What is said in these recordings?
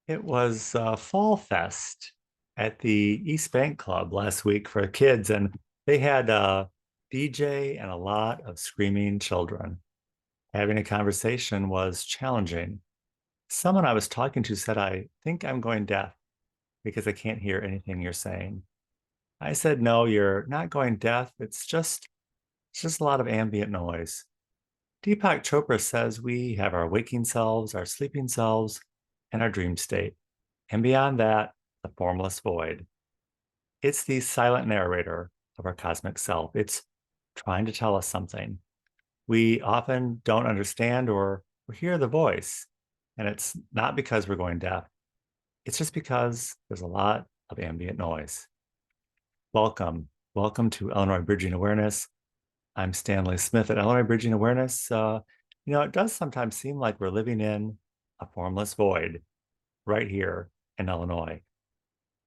It was Fall Fest at the East Bank Club last week for kids, and they had a DJ and a lot of screaming children. Having a conversation was challenging. Someone I was talking to said, I think I'm going deaf because I can't hear anything you're saying. I said, no, you're not going deaf. It's just a lot of ambient noise. Deepak Chopra says we have our waking selves, our sleeping selves, and our dream state. And beyond that, the formless void. It's the silent narrator of our cosmic self. It's trying to tell us something. We often don't understand or hear the voice. And it's not because we're going deaf, it's just because there's a lot of ambient noise. Welcome. Welcome to Illinois Bridging Awareness. I'm Stanley Smith at Illinois Bridging Awareness. It does sometimes seem like we're living in a formless void right here in Illinois.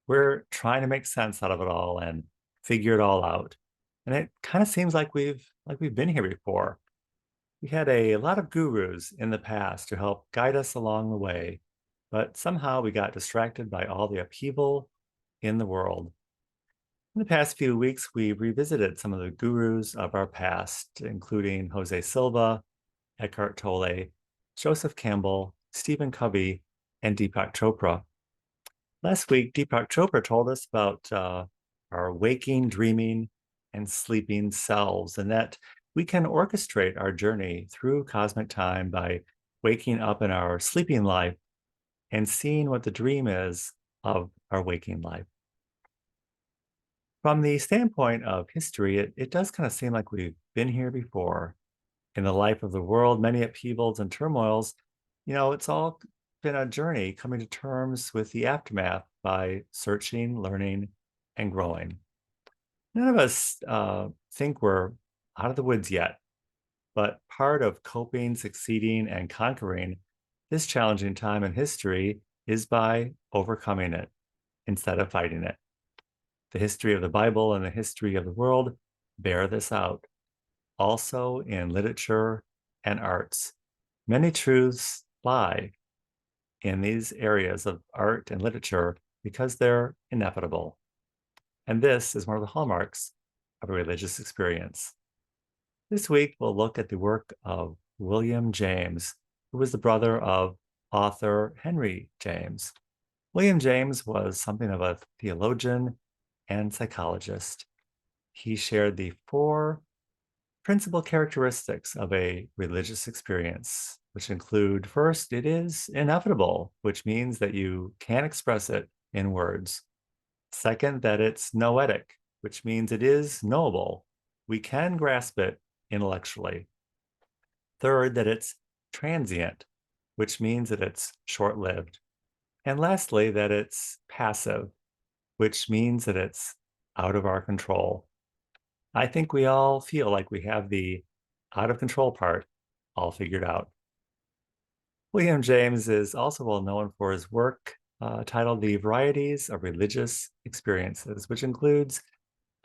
We're trying to make sense out of it all and figure it all out. And it kind of seems like we've been here before. We had a lot of gurus in the past to help guide us along the way, but somehow we got distracted by all the upheaval in the world. In the past few weeks, we revisited some of the gurus of our past, including Jose Silva, Eckhart Tolle, Joseph Campbell, Stephen Covey, and Deepak Chopra. Last week, Deepak Chopra told us about our waking, dreaming, and sleeping selves, and that we can orchestrate our journey through cosmic time by waking up in our sleeping life and seeing what the dream is of our waking life. From the standpoint of history, it does kind of seem like we've been here before. In the life of the world, many upheavals and turmoils, it's all been a journey coming to terms with the aftermath by searching, learning, and growing. None of us think we're out of the woods yet, but part of coping, succeeding, and conquering this challenging time in history is by overcoming it instead of fighting it. The history of the Bible and the history of the world bear this out. Also in literature and arts, many truths lie in these areas of art and literature because they're inevitable. And this is one of the hallmarks of a religious experience. This week, we'll look at the work of William James, who was the brother of author Henry James. William James was something of a theologian and psychologist. He shared the four principal characteristics of a religious experience, which include first, it is inevitable, which means that you can't express it in words. Second, that it's noetic, which means it is knowable. We can grasp it intellectually. Third, that it's transient, which means that it's short lived. And lastly, that it's passive, which means that it's out of our control. I think we all feel like we have the out of control part all figured out. William James is also well known for his work titled The Varieties of Religious Experiences, which includes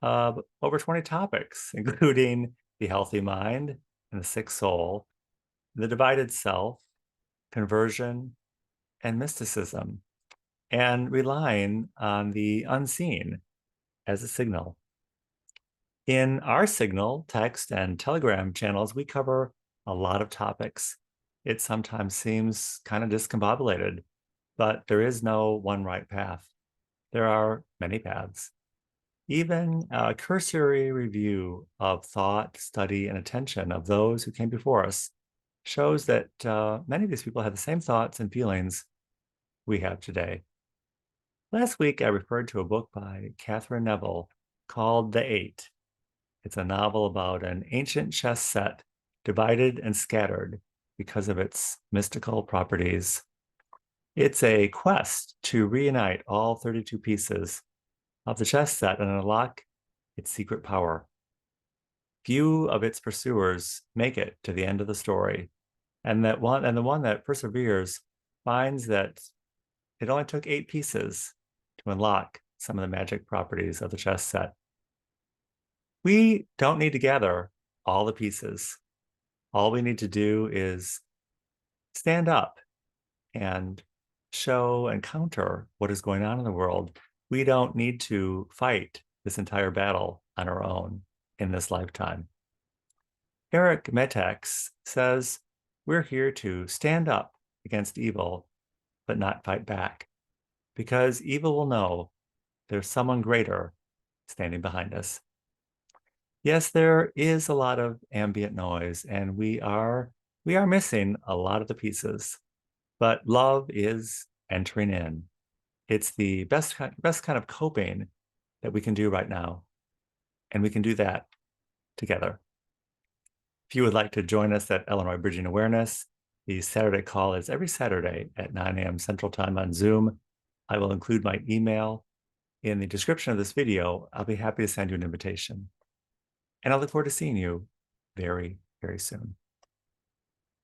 over 20 topics, including the healthy mind and the sick soul, the divided self, conversion, and mysticism, and relying on the unseen as a signal. In our Signal, text, and Telegram channels, we cover a lot of topics. It sometimes seems kind of discombobulated, but there is no one right path. There are many paths. Even a cursory review of thought, study, and attention of those who came before us shows that many of these people had the same thoughts and feelings we have today. Last week, I referred to a book by Catherine Neville called The Eight. It's a novel about an ancient chess set divided and scattered because of its mystical properties. It's a quest to reunite all 32 pieces of the chess set and unlock its secret power. Few of its pursuers make it to the end of the story, and the one that perseveres finds that it only took 8 pieces to unlock some of the magic properties of the chess set. We don't need to gather all the pieces. All we need to do is stand up and show and counter what is going on in the world. We don't need to fight this entire battle on our own in this lifetime. Eric Metex says, we're here to stand up against evil, but not fight back, because evil will know there's someone greater standing behind us. Yes, there is a lot of ambient noise, and we are missing a lot of the pieces, but love is entering in. It's the best kind of coping that we can do right now, and we can do that together. If you would like to join us at Illinois Bridging Awareness, the Saturday call is every Saturday at 9 a.m. Central Time on Zoom. I will include my email in the description of this video. I'll be happy to send you an invitation. And I look forward to seeing you very, very soon.